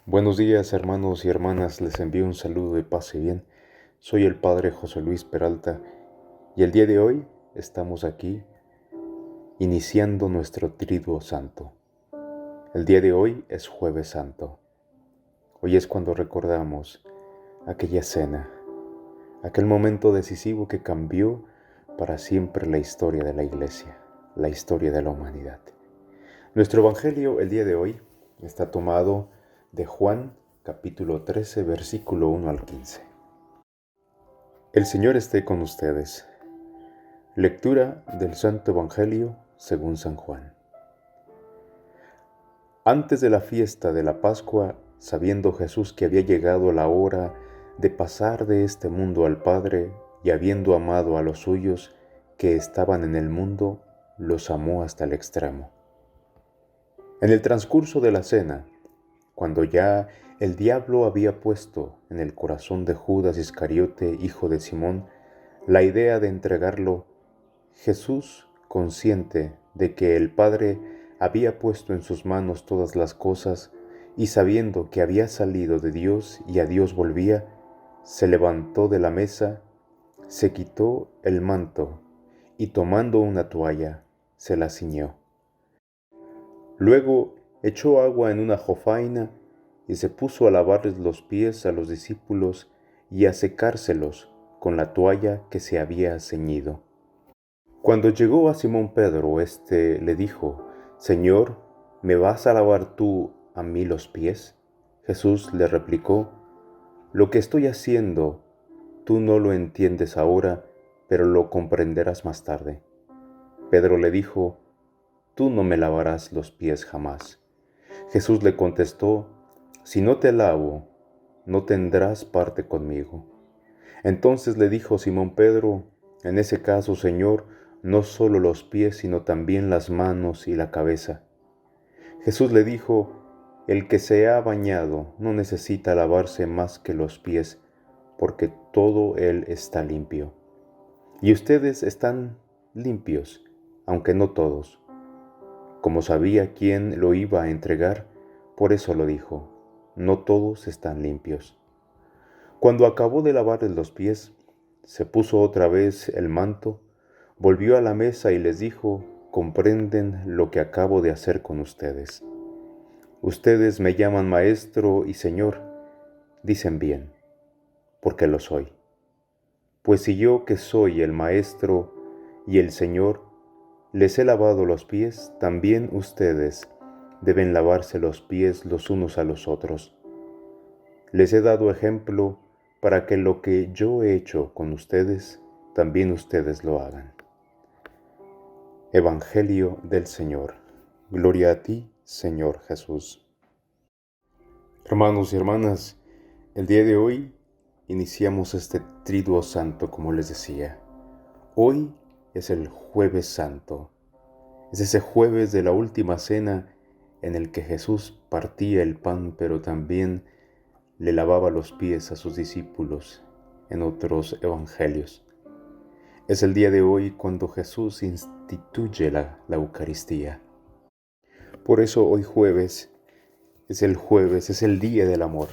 Buenos días, hermanos y hermanas, les envío un saludo de paz y bien. Soy el Padre José Luis Peralta y el día de hoy estamos aquí iniciando nuestro Triduo Santo. El día de hoy es Jueves Santo. Hoy es cuando recordamos aquella cena, aquel momento decisivo que cambió para siempre la historia de la Iglesia, la historia de la humanidad. Nuestro Evangelio el día de hoy está tomado de Juan capítulo 13, versículo 1 al 15. El Señor esté con ustedes. Lectura del Santo Evangelio según San Juan. Antes de la fiesta de la Pascua, sabiendo Jesús que había llegado la hora de pasar de este mundo al Padre, y habiendo amado a los suyos que estaban en el mundo, los amó hasta el extremo. En el transcurso de la cena, cuando ya el diablo había puesto en el corazón de Judas Iscariote, hijo de Simón, la idea de entregarlo, Jesús, consciente de que el Padre había puesto en sus manos todas las cosas y sabiendo que había salido de Dios y a Dios volvía, se levantó de la mesa, se quitó el manto y tomando una toalla, se la ciñó. Luego echó agua en una jofaina y se puso a lavarles los pies a los discípulos y a secárselos con la toalla que se había ceñido. Cuando llegó a Simón Pedro, éste le dijo: Señor, ¿me vas a lavar tú a mí los pies? Jesús le replicó: Lo que estoy haciendo, tú no lo entiendes ahora, pero lo comprenderás más tarde. Pedro le dijo: Tú no me lavarás los pies jamás. Jesús le contestó: Si no te lavo, no tendrás parte conmigo. Entonces le dijo Simón Pedro: En ese caso, Señor, no solo los pies, sino también las manos y la cabeza. Jesús le dijo: El que se ha bañado no necesita lavarse más que los pies, porque todo él está limpio. Y ustedes están limpios, aunque no todos. Como sabía quién lo iba a entregar, por eso lo dijo: No todos están limpios. Cuando acabó de lavarles los pies, se puso otra vez el manto, volvió a la mesa y les dijo: Comprenden lo que acabo de hacer con ustedes. Ustedes me llaman Maestro y Señor, dicen bien, porque lo soy. Pues si yo, que soy el Maestro y el Señor, les he lavado los pies, también ustedes deben lavarse los pies los unos a los otros. Les he dado ejemplo para que lo que yo he hecho con ustedes, también ustedes lo hagan. Evangelio del Señor. Gloria a ti, Señor Jesús. Hermanos y hermanas, el día de hoy iniciamos este Triduo Santo, como les decía. Hoy es el Jueves Santo. Es ese jueves de la última cena en el que Jesús partía el pan, pero también le lavaba los pies a sus discípulos en otros evangelios. Es el día de hoy cuando Jesús instituye la Eucaristía. Por eso hoy jueves, es el día del amor.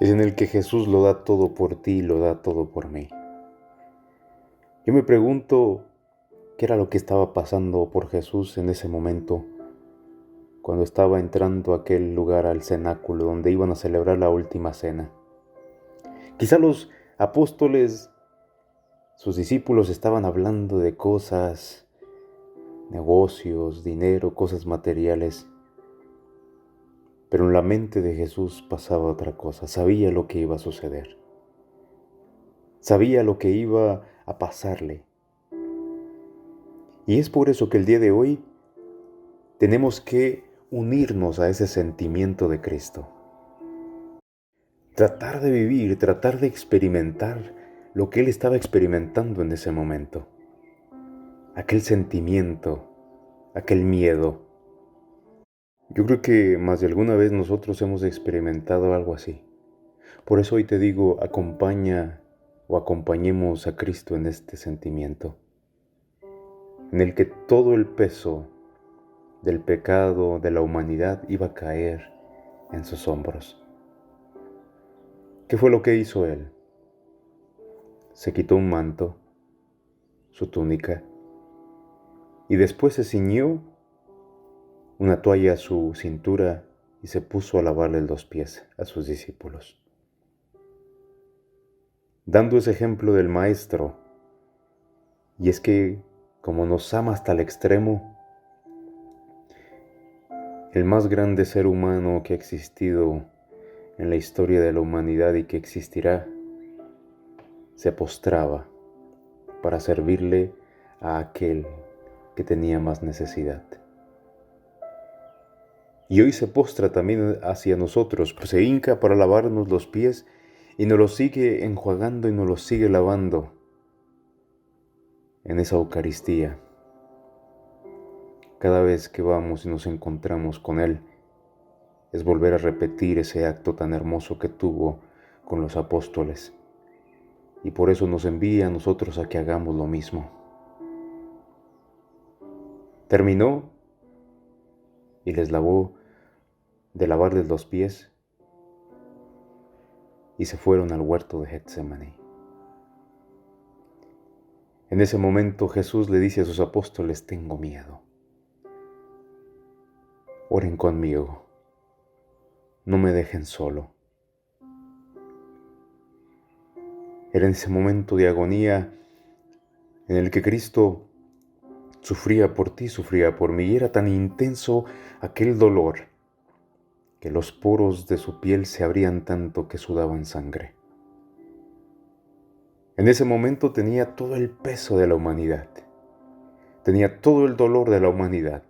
Es en el que Jesús lo da todo por ti y lo da todo por mí. Yo me pregunto qué era lo que estaba pasando por Jesús en ese momento, cuando estaba entrando a aquel lugar, al cenáculo, donde iban a celebrar la última cena. Quizá los apóstoles, sus discípulos, estaban hablando de cosas, negocios, dinero, cosas materiales. Pero en la mente de Jesús pasaba otra cosa. Sabía lo que iba a suceder. Sabía lo que iba a pasarle. Y es por eso que el día de hoy tenemos que unirnos a ese sentimiento de Cristo. Tratar de vivir, tratar de experimentar lo que Él estaba experimentando en ese momento. Aquel sentimiento, aquel miedo. Yo creo que más de alguna vez nosotros hemos experimentado algo así. Por eso hoy te digo, acompaña o acompañemos a Cristo en este sentimiento, en el que todo el peso del pecado de la humanidad iba a caer en sus hombros. ¿Qué fue lo que hizo él? Se quitó un manto, su túnica, y después se ciñó una toalla a su cintura y se puso a lavarle los pies a sus discípulos, dando ese ejemplo del Maestro. Y es que, como nos ama hasta el extremo, el más grande ser humano que ha existido en la historia de la humanidad y que existirá, se postraba para servirle a aquel que tenía más necesidad. Y hoy se postra también hacia nosotros, pues se hinca para lavarnos los pies y nos los sigue enjuagando y nos los sigue lavando en esa Eucaristía. Cada vez que vamos y nos encontramos con Él, es volver a repetir ese acto tan hermoso que tuvo con los apóstoles. Y por eso nos envía a nosotros a que hagamos lo mismo. Terminó y les lavó de lavarles los pies y se fueron al huerto de Getsemaní. En ese momento Jesús le dice a sus apóstoles: tengo miedo. Oren conmigo, no me dejen solo. Era en ese momento de agonía en el que Cristo sufría por ti, sufría por mí, y era tan intenso aquel dolor que los poros de su piel se abrían tanto que sudaban sangre. En ese momento tenía todo el peso de la humanidad, tenía todo el dolor de la humanidad,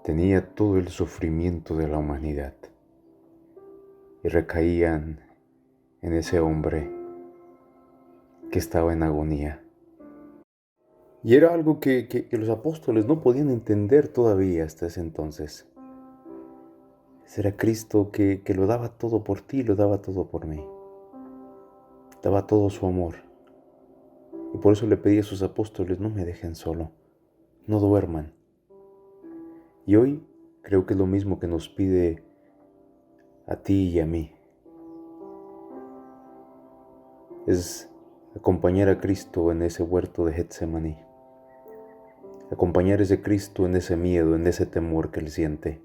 tenía todo el sufrimiento de la humanidad, y recaían en ese hombre que estaba en agonía. Y era algo que los apóstoles no podían entender todavía hasta ese entonces. Era Cristo que lo daba todo por ti, lo daba todo por mí. Daba todo su amor. Y por eso le pedí a sus apóstoles: no me dejen solo, no duerman. Y hoy creo que es lo mismo que nos pide a ti y a mí. Es acompañar a Cristo en ese huerto de Getsemaní. Acompañar a ese Cristo en ese miedo, en ese temor que Él siente.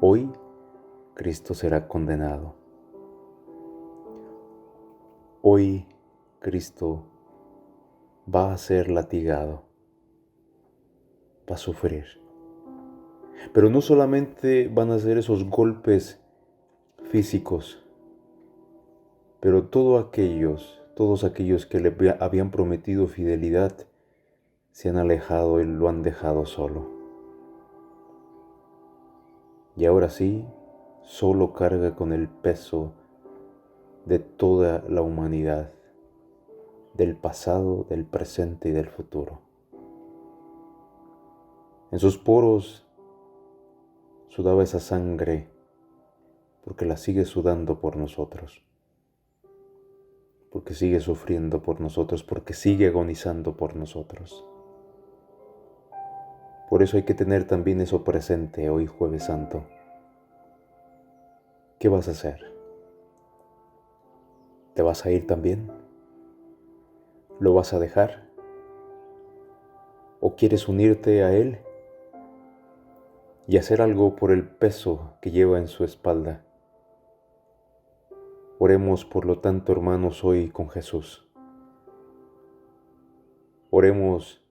Hoy Cristo será condenado. Hoy Cristo va a ser latigado, va a sufrir. Pero no solamente van a ser esos golpes físicos, pero todos aquellos que le habían prometido fidelidad, se han alejado y lo han dejado solo. Y ahora sí, solo carga con el peso de toda la humanidad, del pasado, del presente y del futuro. En sus poros sudaba esa sangre porque la sigue sudando por nosotros, porque sigue sufriendo por nosotros, porque sigue agonizando por nosotros. Por eso hay que tener también eso presente hoy, Jueves Santo. ¿Qué vas a hacer? ¿Te vas a ir también? ¿Lo vas a dejar? ¿O quieres unirte a Él y hacer algo por el peso que lleva en su espalda? Oremos, por lo tanto, hermanos, hoy con Jesús. Oremos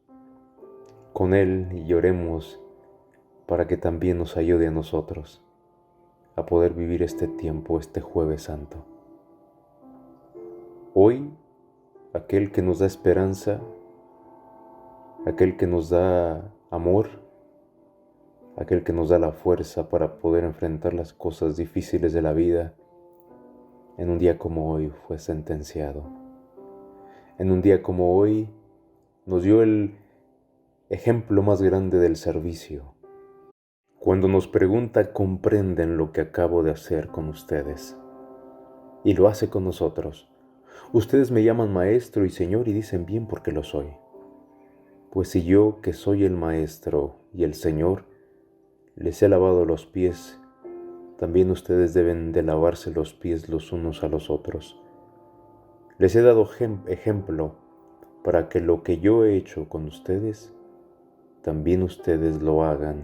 con Él y oremos para que también nos ayude a nosotros a poder vivir este tiempo, este Jueves Santo. Hoy, aquel que nos da esperanza, aquel que nos da amor, aquel que nos da la fuerza para poder enfrentar las cosas difíciles de la vida, en un día como hoy fue sentenciado. En un día como hoy nos dio el ejemplo más grande del servicio. Cuando nos pregunta: ¿comprenden lo que acabo de hacer con ustedes? Y lo hace con nosotros. Ustedes me llaman Maestro y Señor y dicen bien porque lo soy. Pues si yo, que soy el Maestro y el Señor, les he lavado los pies, también ustedes deben de lavarse los pies los unos a los otros. Les he dado ejemplo para que lo que yo he hecho con ustedes, también ustedes lo hagan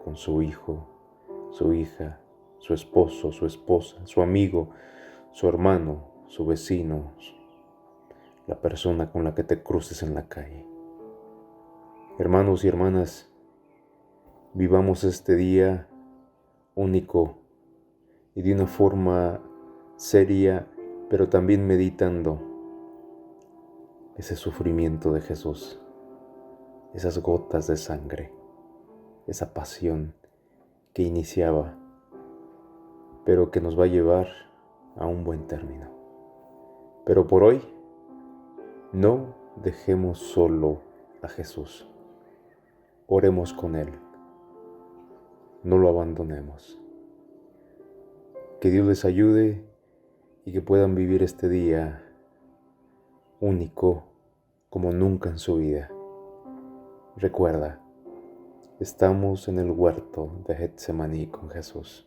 con su hijo, su hija, su esposo, su esposa, su amigo, su hermano, su vecino, la persona con la que te cruces en la calle. Hermanos y hermanas, vivamos este día único y de una forma seria, pero también meditando ese sufrimiento de Jesús, esas gotas de sangre, esa pasión que iniciaba, pero que nos va a llevar a un buen término. Pero por hoy, no dejemos solo a Jesús. Oremos con Él. No lo abandonemos. Que Dios les ayude y que puedan vivir este día único como nunca en su vida. Recuerda, estamos en el huerto de Getsemaní con Jesús.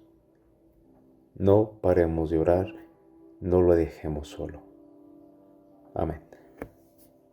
No paremos de orar, no lo dejemos solo. Amén.